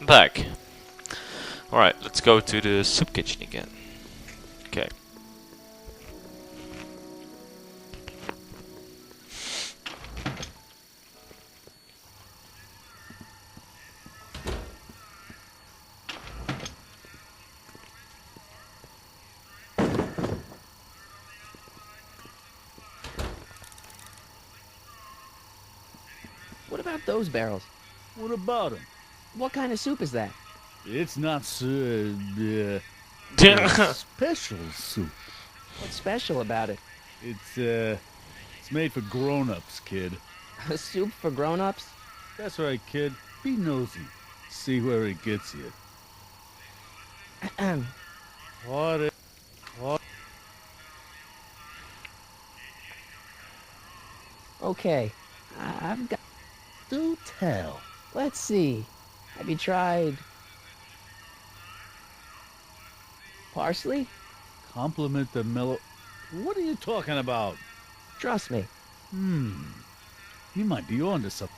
Back. Alright, let's go to the soup kitchen again. Okay. What about those barrels? What about him? What kind of soup is that? It's not it's special soup. What's special about it? It's made for grown-ups, kid. A soup for grown-ups? That's right, kid. Be nosy. See where it gets you. What? What? Okay. I've got... Do tell. Let's see. Have you tried... parsley? Compliment the mellow... What are you talking about? Trust me. You might be onto something.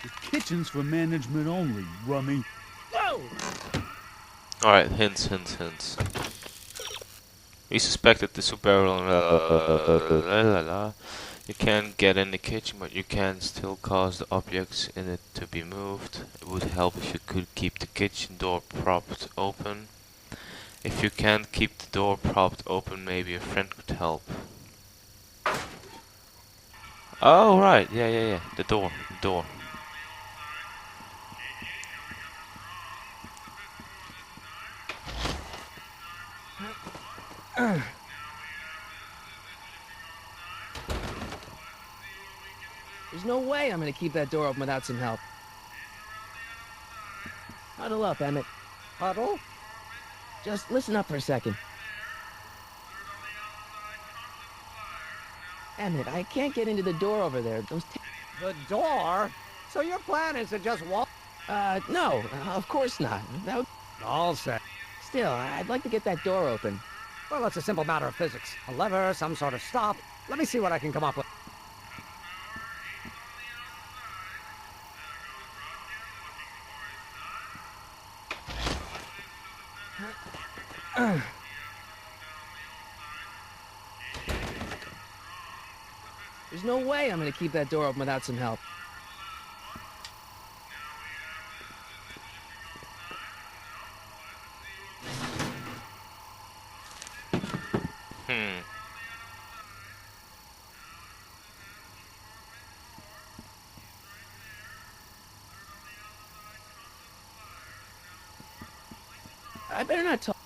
The kitchen's for management only, rummy. Whoa! Alright, hints. We suspected the soup barrel. You can't get in the kitchen, but you can still cause the objects in it to be moved. It would help if you could keep the kitchen door propped open. If you can't keep the door propped open, maybe a friend could help. Oh, right. Yeah. The door. There's no way I'm gonna keep that door open without some help. Huddle up, Emmett. Huddle? Just listen up for a second. Emmett, I can't get into the door over there. The door? So your plan is to just walk? No, of course not. That would... All set. Still, I'd like to get that door open. Well, it's a simple matter of physics. A lever, some sort of stop. Let me see what I can come up with. There's no way I'm gonna keep that door open without some help. I better not talk.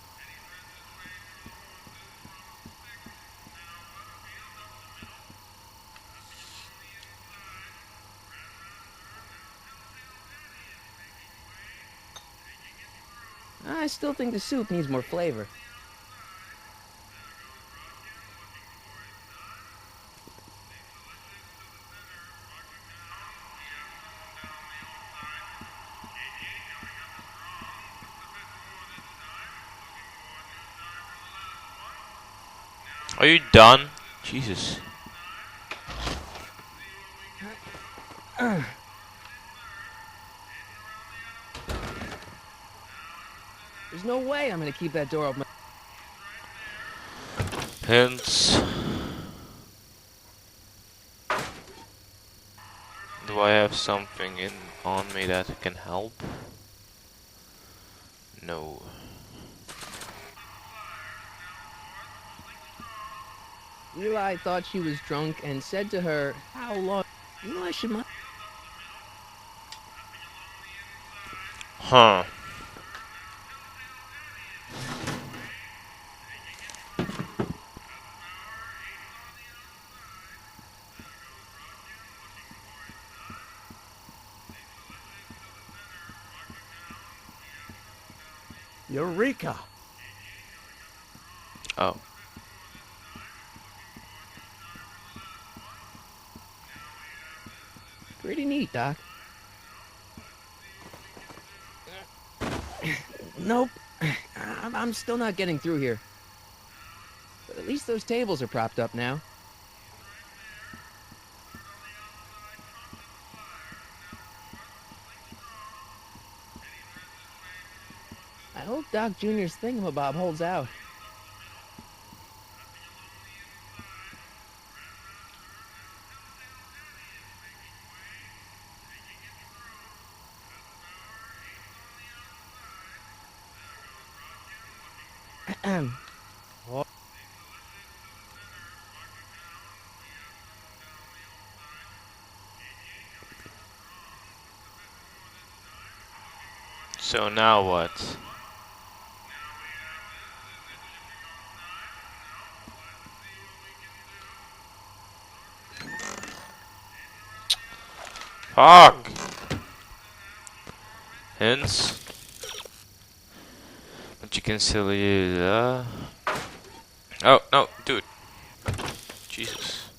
I still think the soup needs more flavor. Are you done? Jesus. There's no way I'm gonna keep that door open. Hints. Do I have something on me that can help? No. Eli thought she was drunk and said to her, "How long?" Eli should mind. Huh. Eureka! Oh. Pretty neat, Doc. Nope. I'm still not getting through here. But at least those tables are propped up now. I hope Doc Jr.'s thingamabob holds out. So now what? Fuck! Hence, but you can still use. Oh no, dude! Jesus!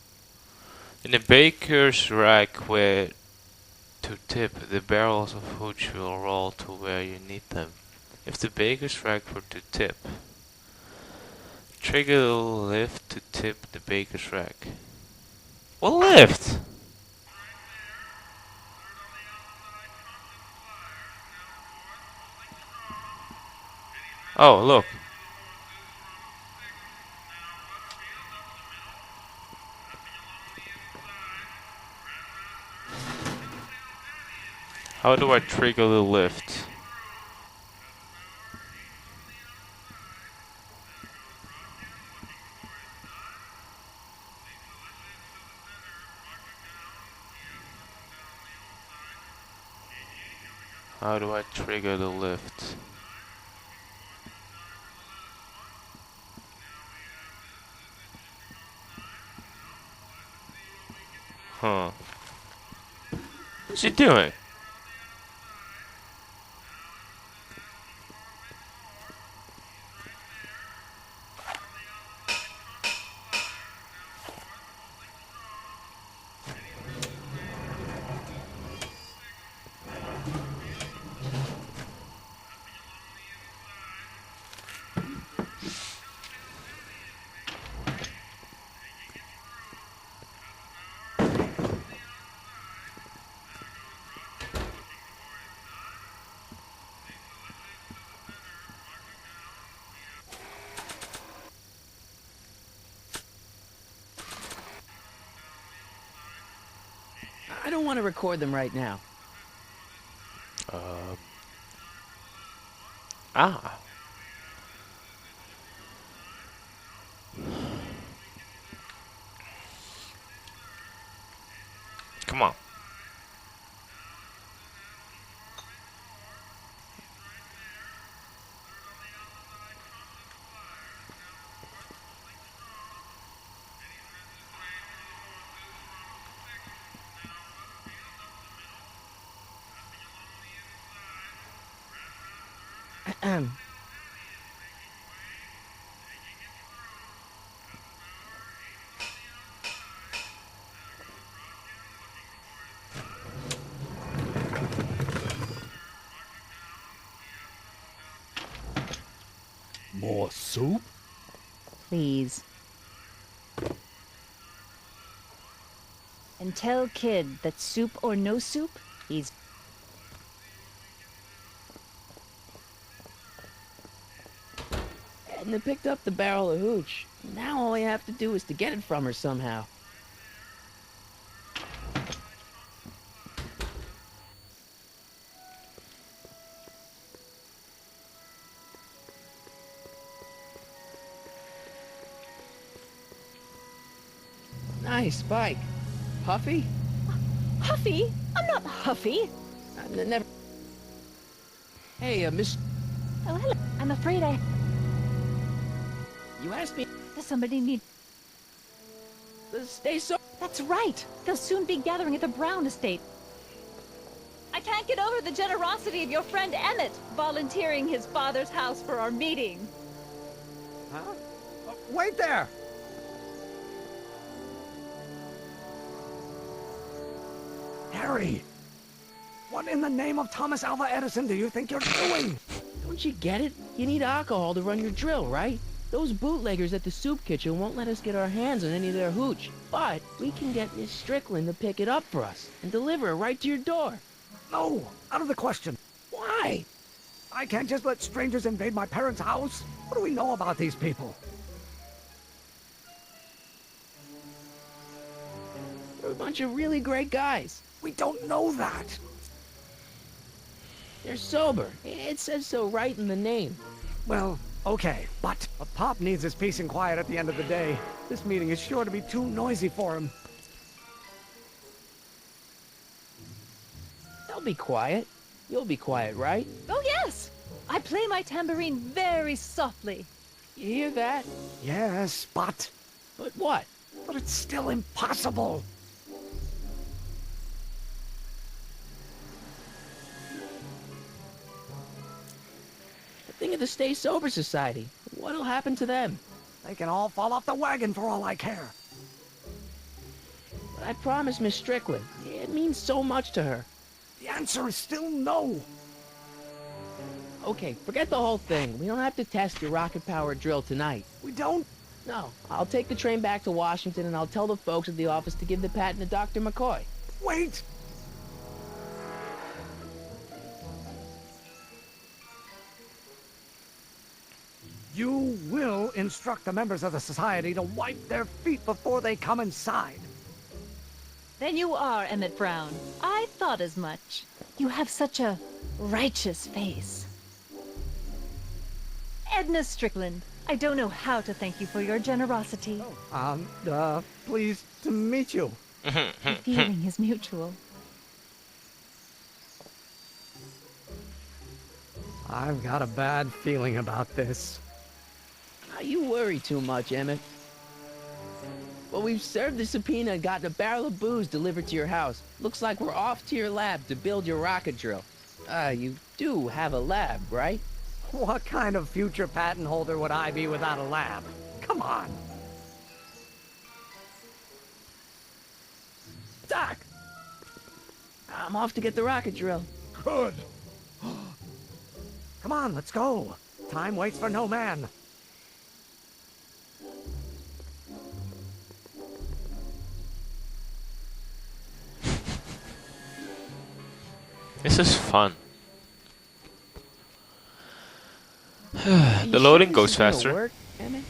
In the baker's rack where to tip, the barrels of hooch will roll to where you need them. If the baker's rack were to tip, trigger the lift to tip the baker's rack. What lift? Oh, look. How do I trigger the lift? How do I trigger the lift? Huh. What's he doing? I don't want to record them right now. Um. Ah. Come on. More soup? Please. And tell Kid that soup or no soup, he's... Edna picked up the barrel of hooch. Now all I have to do is to get it from her somehow. Nice bike. Puffy? Huffy? I'm not Huffy. Never. Hey, Miss. Oh, hello. I'm afraid You asked me Does somebody need... to stay so. That's right. They'll soon be gathering at the Brown estate. I can't get over the generosity of your friend Emmett, volunteering his father's house for our meeting. Huh? Wait there! Harry, what in the name of Thomas Alva Edison do you think you're doing? Don't you get it? You need alcohol to run your drill, right? Those bootleggers at the soup kitchen won't let us get our hands on any of their hooch. But we can get Miss Strickland to pick it up for us and deliver it right to your door. No, out of the question. Why? I can't just let strangers invade my parents' house. What do we know about these people? They're a bunch of really great guys. We don't know that. They're sober. It says so right in the name. Well, okay, but Pop needs his peace and quiet at the end of the day. This meeting is sure to be too noisy for him. They'll be quiet. You'll be quiet, right? Oh, yes! I play my tambourine very softly. You hear that? Yes, but But what? it's still impossible. Think of the Stay Sober Society. What'll happen to them? They can all fall off the wagon for all I care. But I promised Miss Strickland. It means so much to her. The answer is still no. Okay, forget the whole thing. We don't have to test your rocket-powered drill tonight. We don't. No, I'll take the train back to Washington and I'll tell the folks at the office to give the patent to Dr. McCoy. Wait. You will instruct the members of the society to wipe their feet before they come inside. Then you are Emmett Brown. I thought as much. You have such a righteous face. Edna Strickland, I don't know how to thank you for your generosity. Pleased to meet you. The feeling is mutual. I've got a bad feeling about this. You worry too much, Emmett. Well, we've served the subpoena and gotten a barrel of booze delivered to your house. Looks like we're off to your lab to build your rocket drill. You do have a lab, right? What kind of future patent holder would I be without a lab? Come on. Doc! I'm off to get the rocket drill. Good. Come on, let's go. Time waits for no man. This is fun. The loading goes faster. Work, Emmett?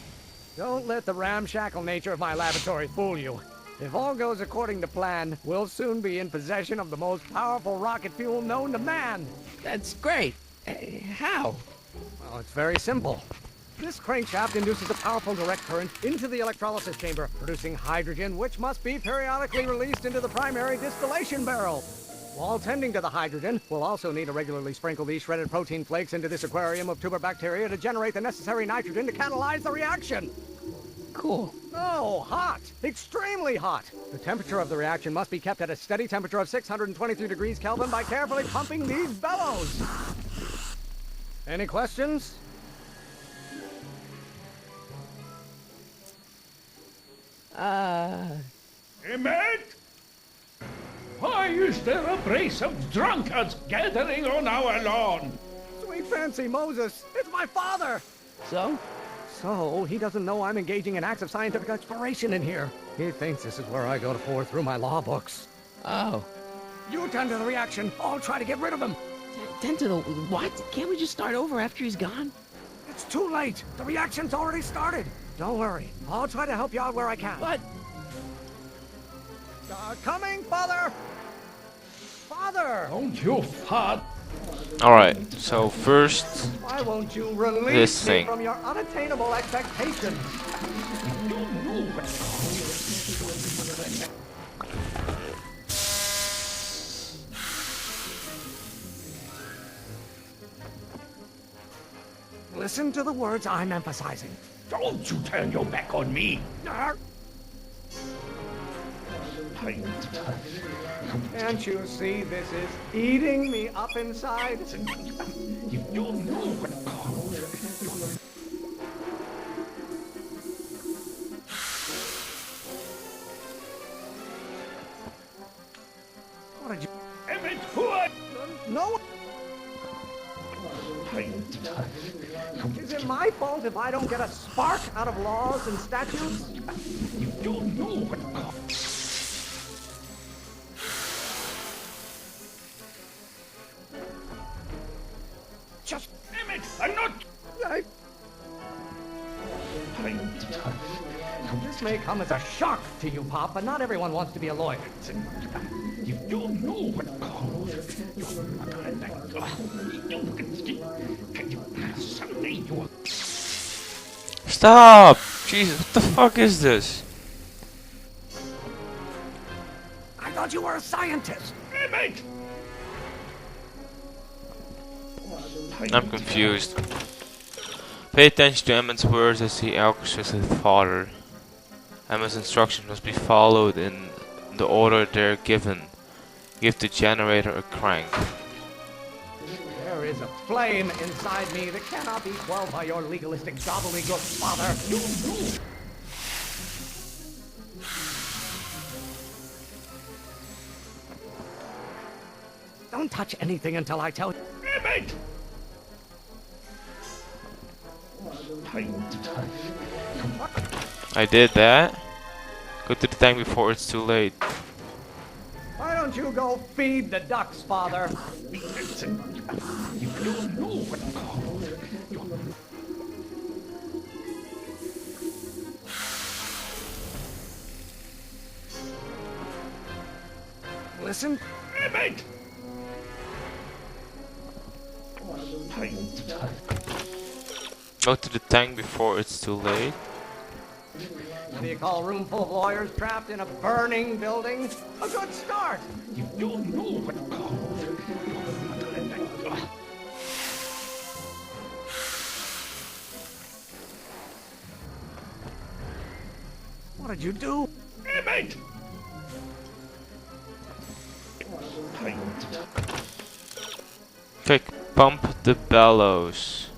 Don't let the ramshackle nature of my laboratory fool you. If all goes according to plan, we'll soon be in possession of the most powerful rocket fuel known to man. That's great. How? Well, it's very simple. This crankshaft induces a powerful direct current into the electrolysis chamber, producing hydrogen, which must be periodically released into the primary distillation barrel. While tending to the hydrogen, we'll also need to regularly sprinkle these shredded protein flakes into this aquarium of tuber bacteria to generate the necessary nitrogen to catalyze the reaction. Cool. Oh, hot! Extremely hot! The temperature of the reaction must be kept at a steady temperature of 623 degrees Kelvin by carefully pumping these bellows. Any questions? Emmett? Why is there a brace of drunkards gathering on our lawn? Sweet fancy Moses, it's my father! So? So, he doesn't know I'm engaging in acts of scientific exploration in here. He thinks this is where I go to pour through my law books. Oh. You tend to the reaction. I'll try to get rid of him. Tend to the... What? Can't we just start over after he's gone? It's too late. The reaction's already started. Don't worry. I'll try to help you out where I can. But... Coming, Father! Father! Don't you fart. Alright, so first, Why won't you release this me thing. from your unattainable expectations? Listen to the words I'm emphasizing. Don't you turn your back on me. Can't you see this is eating me up inside? You don't know what. What did you... Emmett, who are No... Is it my fault if I don't get a spark out of laws and statutes? you? Don't know what Just... Emmett, I'm not. I... This may come as a shock to you, Pop, but not everyone wants to be a lawyer. You don't know what someday you are. Stop! Jesus, what the fuck is this? I thought you were a scientist. Emmett! I'm confused. Pay attention to Emmett's words as he argues with his father. Emmett's instructions must be followed in the order they're given. Give the generator a crank. There is a flame inside me that cannot be quelled by your legalistic gobbledygook, Father. Don't touch anything until I tell you. Emmett! I did that. Go to the tank before it's too late. Why don't you go feed the ducks, Father? You don't know what Listen. Emmett! Go to the tank before it's too late. What do you call a room full of lawyers trapped in a burning building? A good start. You don't know what What did you do? Emmett! Quick, pump the bellows.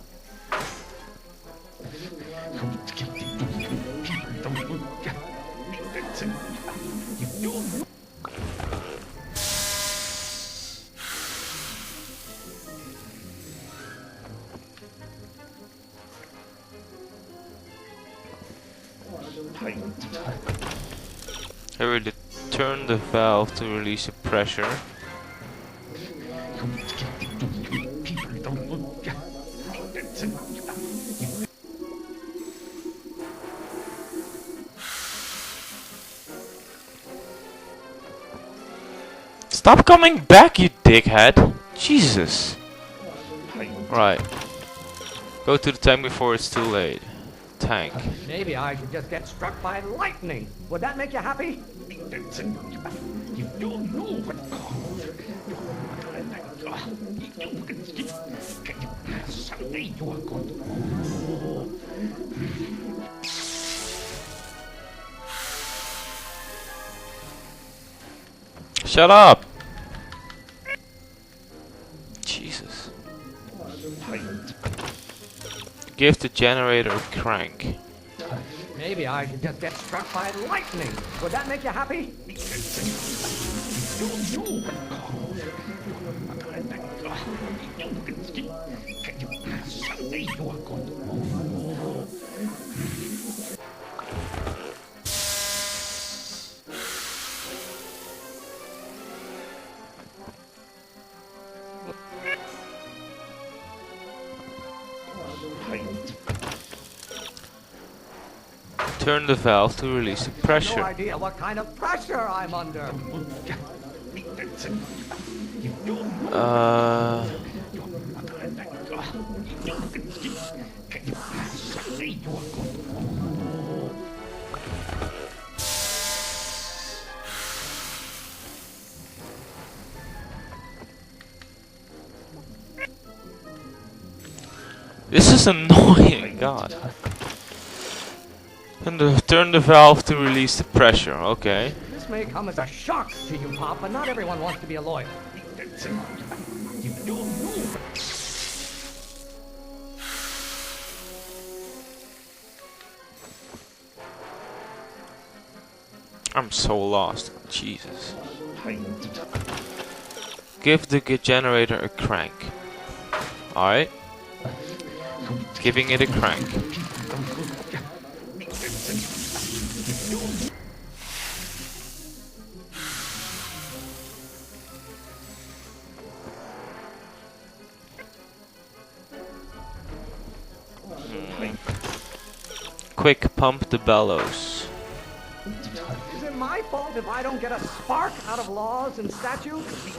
Hurry, turn the valve to release the pressure. Stop coming back, you dickhead! Jesus! Right. Go to the tank before it's too late. Tank. Maybe I should just get struck by lightning. Would that make you happy? You don't know what someday you are going to. Shut up! Jesus. Give the generator a crank. Maybe I should just get struck by lightning. Would that make you happy? Someday you are going to. Turn the valve to release the No pressure. idea what kind of pressure I'm under. This is annoying, God. Turn the valve to release the pressure, okay. This may come as a shock to you, Pop, but not everyone wants to be a lawyer. You don't know. I'm so lost. Jesus. Give the generator a crank. Alright? Giving it a crank. Quick, pump the bellows. Is it my fault if I don't get a spark out of laws and statutes?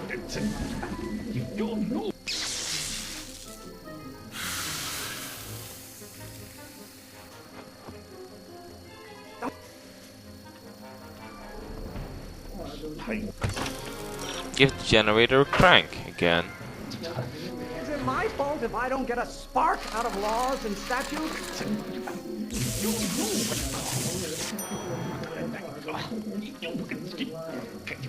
Give the generator a crank again. Is it my fault if I don't get a spark out of laws and statutes?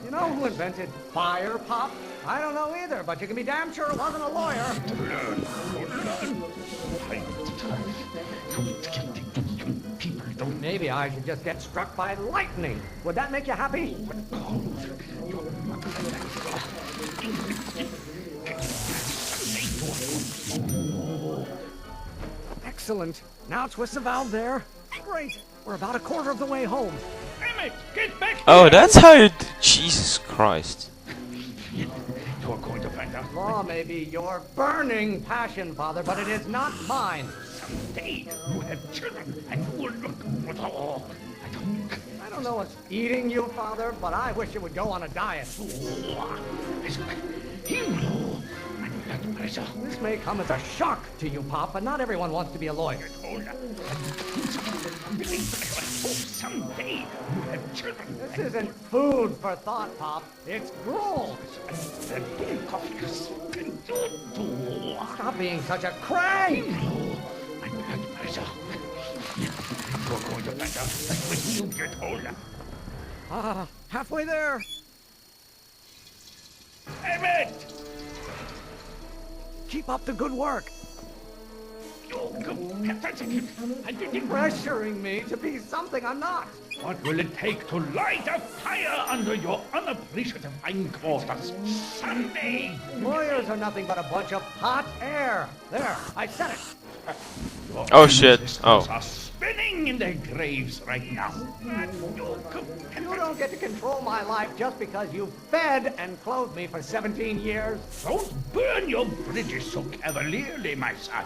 You know who invented fire, Pop? I don't know either, but you can be damn sure it wasn't a lawyer. Maybe I should just get struck by lightning. Would that make you happy? Excellent. Now twist the valve there. Great. We're about a quarter of the way home. Emmett, get back here! Oh, that's how you... Jesus Christ. You're going to find out. Law may be your burning passion, Father, but it is not mine. Someday you have children and you will look... Oh, I don't know what's eating you, Father, but I wish you would go on a diet. This may come as a shock to you, Pop, but not everyone wants to be a lawyer. Someday you have children. This isn't food for thought, Pop. It's gruel. Stop being such a crank. You're going to find out that when you get older. Ah, halfway there. Emmett! Keep up the good work. Pressuring me to be something I'm not. What will it take to light a fire under your unappreciative hindquarters? Someday! Lawyers are nothing but a bunch of hot air. There, I said it. Your Oh, shit. ancestors Oh. are spinning in their graves right now. You don't get to control my life just because you fed and clothed me for 17 years. Don't burn your bridges so cavalierly, my son.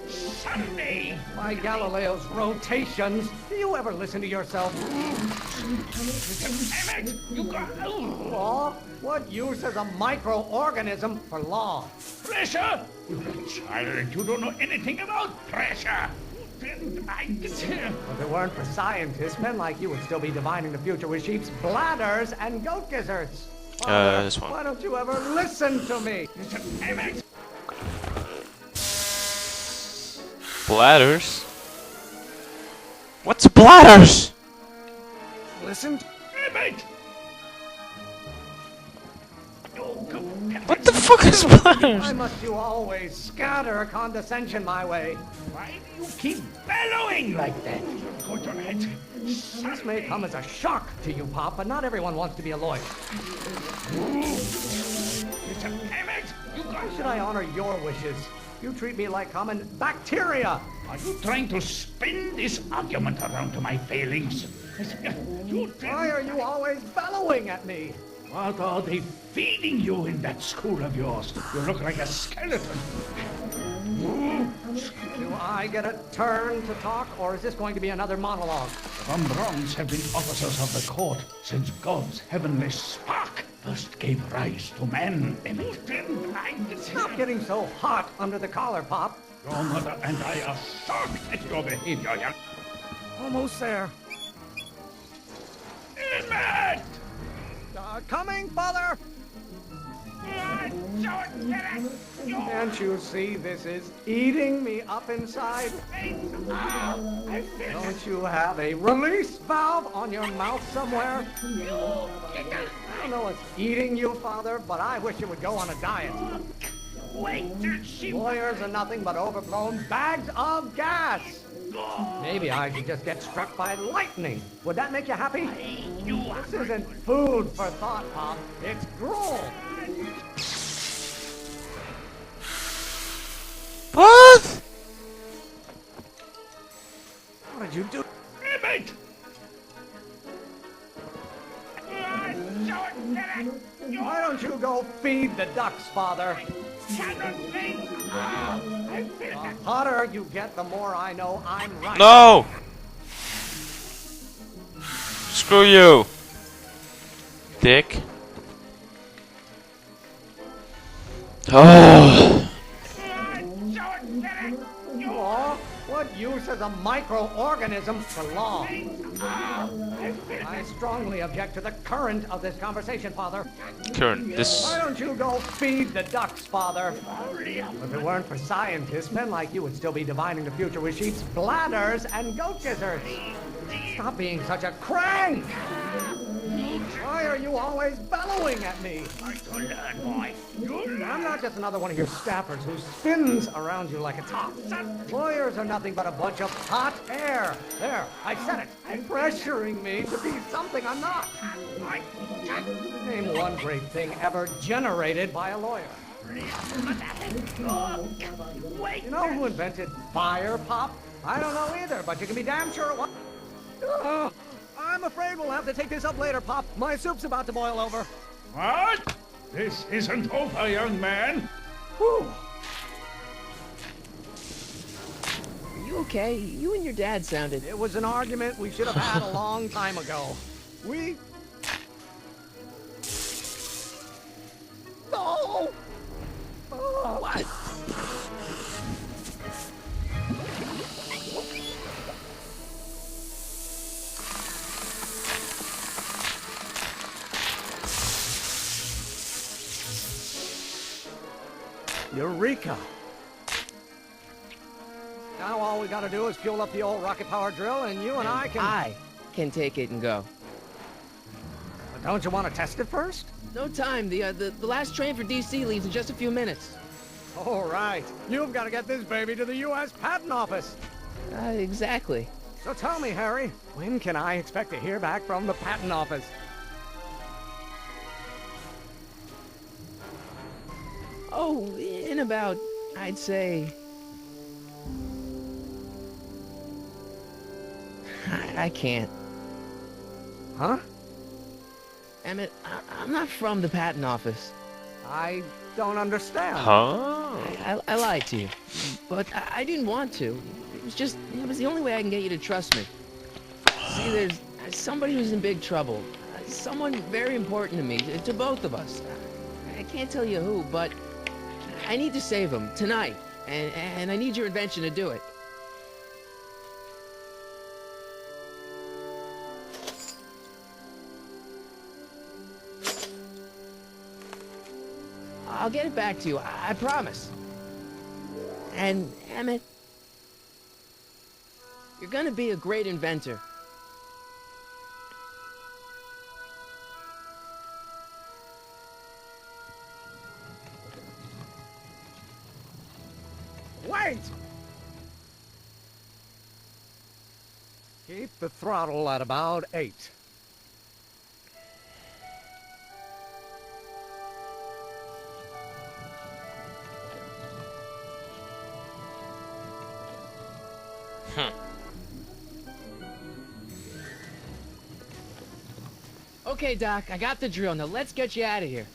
Someday! By Galileo's rotations, do you ever listen to yourself? Emmett, you got... Law? What use is a microorganism for law? Pressure? You child, you don't know anything about pressure. If it weren't for scientists, men like you would still be divining the future with sheep's bladders and goat gizzards. This one. Why don't you ever listen to me? Emmett! Bladders? What's bladders? Listen. Emmett! What the fuck is bladders? Why must you always scatter condescension my way? Why do you keep bellowing like that? Go to it. This may come as a shock to you, Pop, but not everyone wants to be a lawyer. Mr. Emmett, you got... Why should I honor your wishes? You treat me like common bacteria. Are you trying to spin this argument around to my failings? You Why are you always bellowing at me? What are they feeding you in that school of yours? You look like a skeleton. Do I get a turn to talk, or is this going to be another monologue? Von Browns have been officers of the court since God's heavenly spark first gave rise to man. Emmett, Stop getting so hot under the collar, Pop. your mother and I are shocked at your behavior, young... Almost there. Emmett! Coming, Father! Can't you see this is eating me up inside? Don't you have a release valve on your mouth somewhere? I don't know what's eating you, Father, but I wish you would go on a diet. Wait till she... Lawyers are nothing but overblown bags of gas. Maybe I should just get struck by lightning. Would that make you happy? This isn't food for thought, Pop. It's gruel. What? What did you do? Emmett! Why don't you go feed the ducks, Father? The hotter you get, the more I know I'm right. No! Screw you, dick. Oh. Law? What use is a microorganism for law? I strongly object to the current of this conversation, Father. Current, this. Why don't you go feed the ducks, Father? If it weren't for scientists, men like you would still be divining the future with sheep's bladders and goat gizzards. Stop being such a crank! Why are you always bellowing at me? I'm not just another one of your staffers who spins around you like a top. Lawyers are nothing but a bunch of hot air. There, I said it. Pressuring me to be something I'm not. Name one great thing ever generated by a lawyer. You know who invented fire, Pop? I don't know either, but you can be damn sure it was. I'm afraid we'll have to take this up later, Pop. My soup's about to boil over. What? This isn't over, young man. Whew. Are you okay? You and your dad sounded... It was an argument we should have had a long time ago. We... No! Oh, What? Eureka! Now all we gotta do is fuel up the old rocket power drill and you and I can... I can take it and go. But don't you want to test it first? No time. The last train for DC leaves in just a few minutes. All right. You've got to get this baby to the U.S. Patent Office. Exactly. So tell me, Harry, when can I expect to hear back from the Patent Office? Oh, in about, I'd say... I can't. Huh? Emmett, I'm not from the patent office. I don't understand. Huh? I lied to you. But I didn't want to. It was the only way I can get you to trust me. See, there's somebody who's in big trouble. Someone very important to me, to both of us. I can't tell you who, but I need to save him tonight. And I need your invention to do it. I'll get it back to you, I promise. And, Emmett, you're gonna be a great inventor. Wait! Keep the throttle at about 8. Okay, Doc, I got the drill. Now let's get you out of here.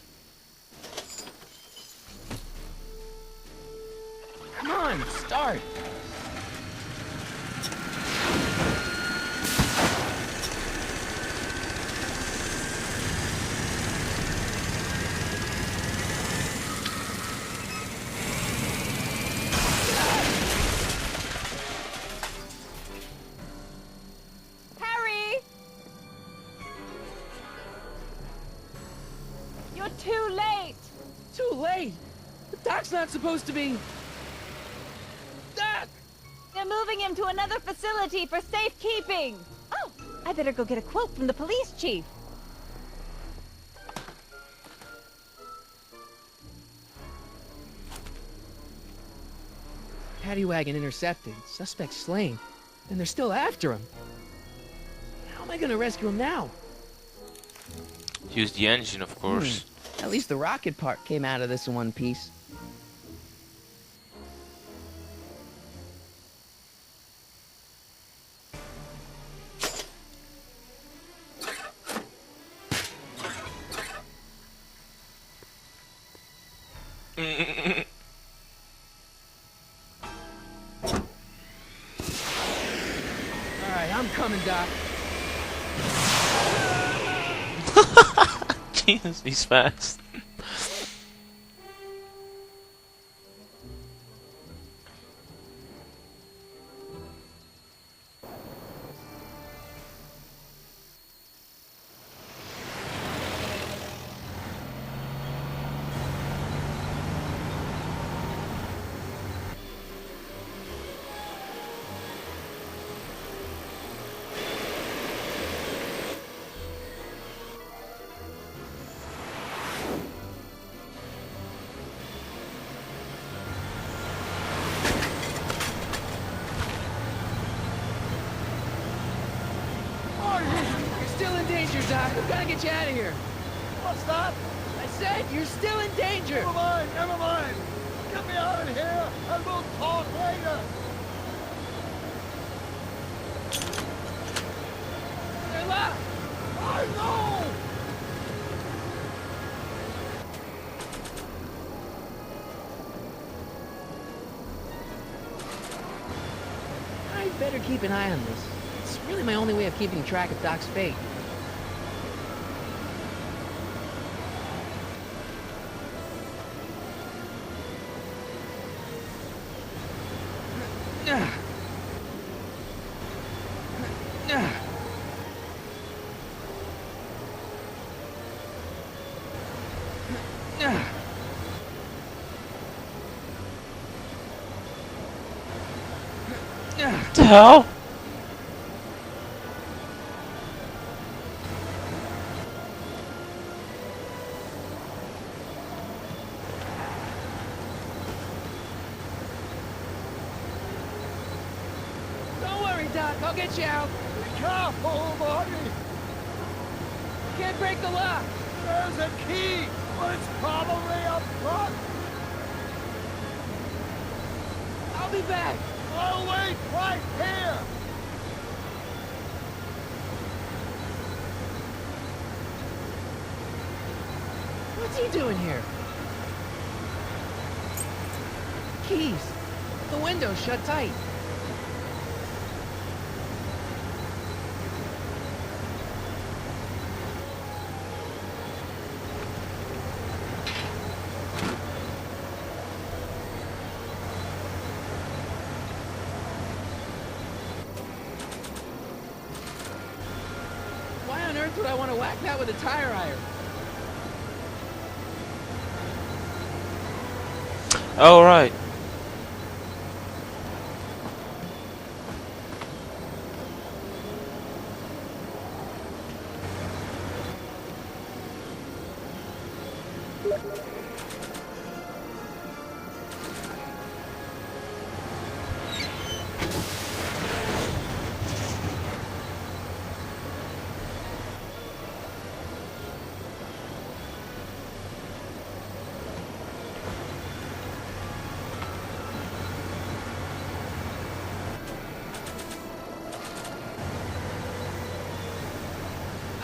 Come on, start. Harry! You're too late! Too late. The Doc's not supposed to be... Doc! They're moving him to another facility for safekeeping! Oh, I better go get a quote from the police chief. Paddy wagon intercepted. Suspect slain. And they're still after him. How am I gonna rescue him now? Use the engine, of course. At least the rocket part came out of this in one piece. Alright, I'm coming, Doc. Jesus, he's fast. You're still in danger, Doc. I've gotta get you out of here. What's that? I said you're still in danger. Never mind, never mind. Get me out of here, and we'll talk later. They're locked. I know! I better keep an eye on this. It's really my only way of keeping track of Doc's fate. What the hell? Don't worry, Doc. I'll get you out. Be careful, buddy. Can't break the lock. There's a key, but it's probably up front. I'll be back. I'll wait right here. What's he doing here? Keys. The window's shut tight. Why on earth would I want to whack that with a tire iron? Oh, right.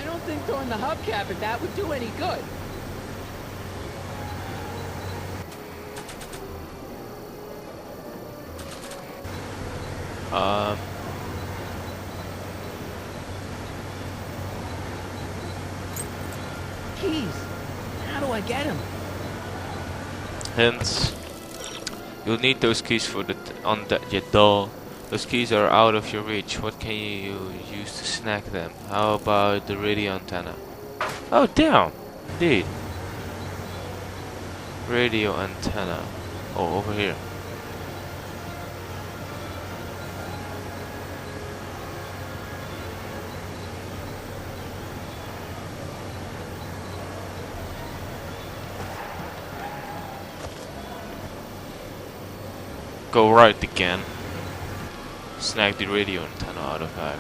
I don't think throwing the hubcap at that would do any good. Keys. How do I get them? Hints. You'll need those keys for your door. Those keys are out of your reach. What can you use to snag them? How about the radio antenna? Oh, damn! Indeed. Radio antenna. Oh, over here. Go right again. Snag the radio antenna out of that.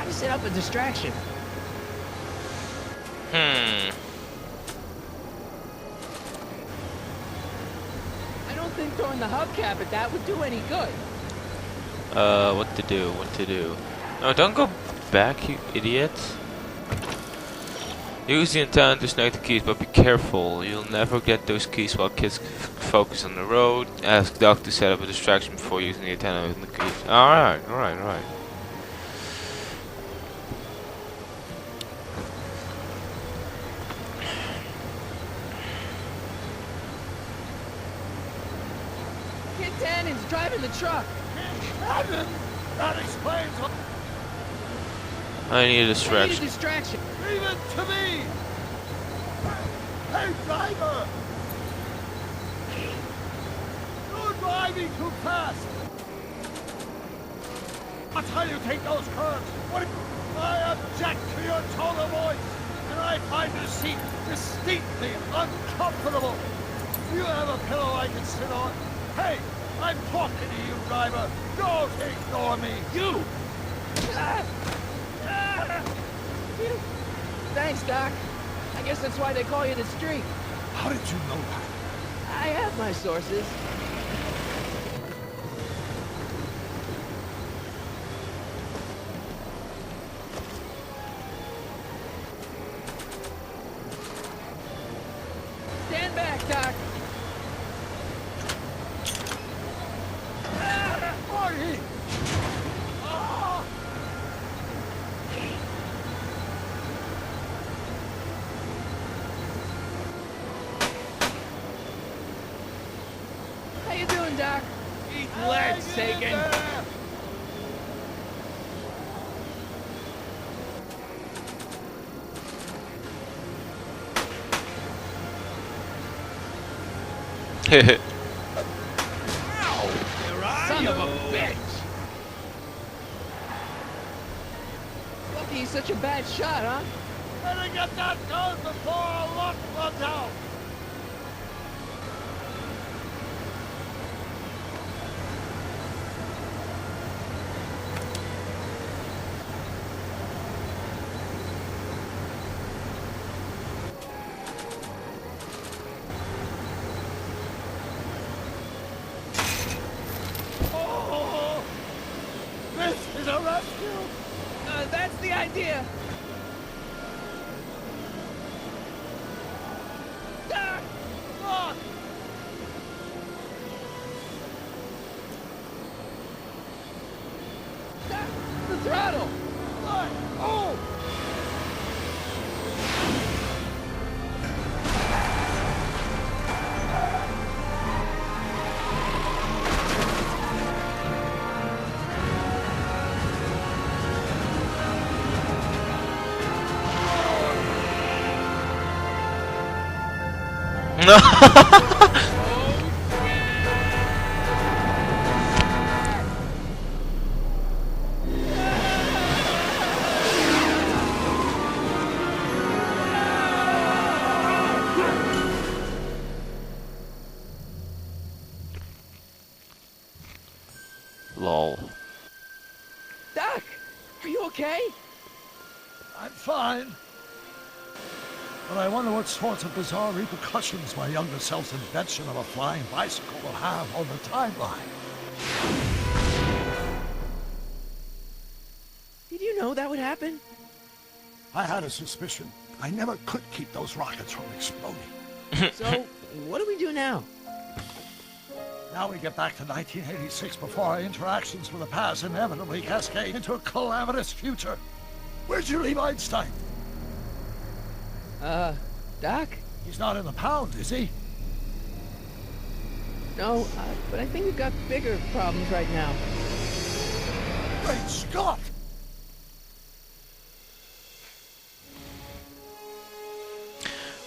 How to set up a distraction? Hmm. I don't think throwing the hubcap at that would do any good. What to do? What to do? No, don't go back, you idiot. Use the antenna to snag the keys, but be careful. You'll never get those keys while kids focus on the road. Ask Doc to set up a distraction before using the antenna and the keys. Alright, alright. Kid Tannen's driving the truck. Cannon! That explains what... I need a I need a distraction. distraction. Leave it to me! Hey, driver! You're driving too fast! Watch how you take those curves! I object to your tone of voice, and I find this seat distinctly uncomfortable. Do you have a pillow I can sit on? Hey, I'm talking to you, driver! Don't ignore me! You! Thanks, Doc. I guess that's why they call you the Streak. How did you know that? I have my sources. Stand back, Doc. Marty! How you doing, Doc? Eat lead, Sagan! Son of a bitch! Lucky he's such a bad shot, huh? Better get that gun before our luck runs out! Oh! This is a rescue! That's the idea. Doc! Look! Doc! The throttle! Look! Oh! Lol. Doc! Are you okay? I'm fine. But I wonder what sorts of bizarre repercussions my younger self's invention of a flying bicycle will have on the timeline. Did you know that would happen? I had a suspicion. I never could keep those rockets from exploding. So, what do we do now? Now we get back to 1986 before our interactions with the past inevitably cascade into a calamitous future. Where'd you leave Einstein? Doc? He's not in the pound, is he? No, but I think we've got bigger problems right now. Great Scott!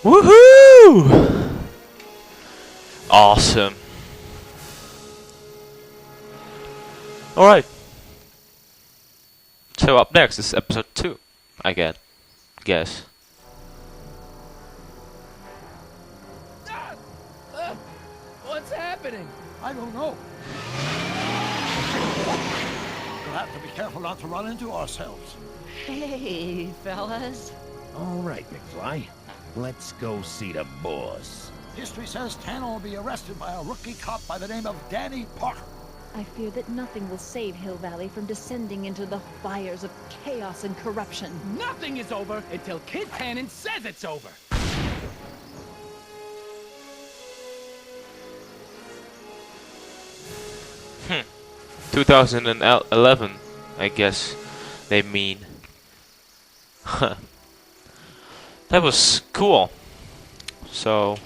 Woohoo! Awesome. Alright. So up next is episode 2, I guess. What's happening? I don't know. We'll have to be careful not to run into ourselves. Hey, fellas. All right, McFly. Let's go see the boss. History says Tanner will be arrested by a rookie cop by the name of Danny Parker. I fear that nothing will save Hill Valley from descending into the fires of chaos and corruption. Nothing is over until Kid Cannon says it's over. 2011, I guess they mean. That was cool. So,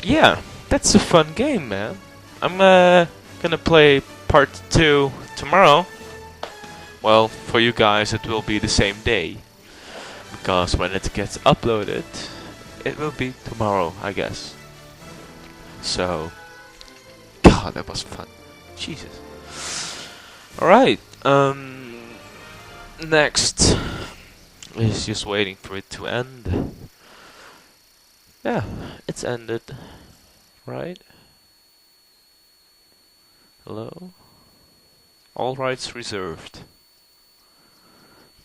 yeah, that's a fun game, man. I'm gonna play part 2 tomorrow. Well, for you guys it will be the same day, because when it gets uploaded, it will be tomorrow, I guess. So, God, that was fun. Jesus. Alright, next is just waiting for it to end. Yeah, it's ended. Right? Hello? All rights reserved.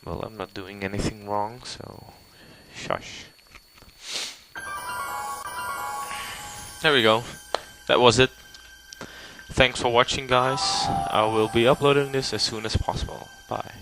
Well, I'm not doing anything wrong, so shush. There we go. That was it. Thanks for watching, guys. I will be uploading this as soon as possible. Bye.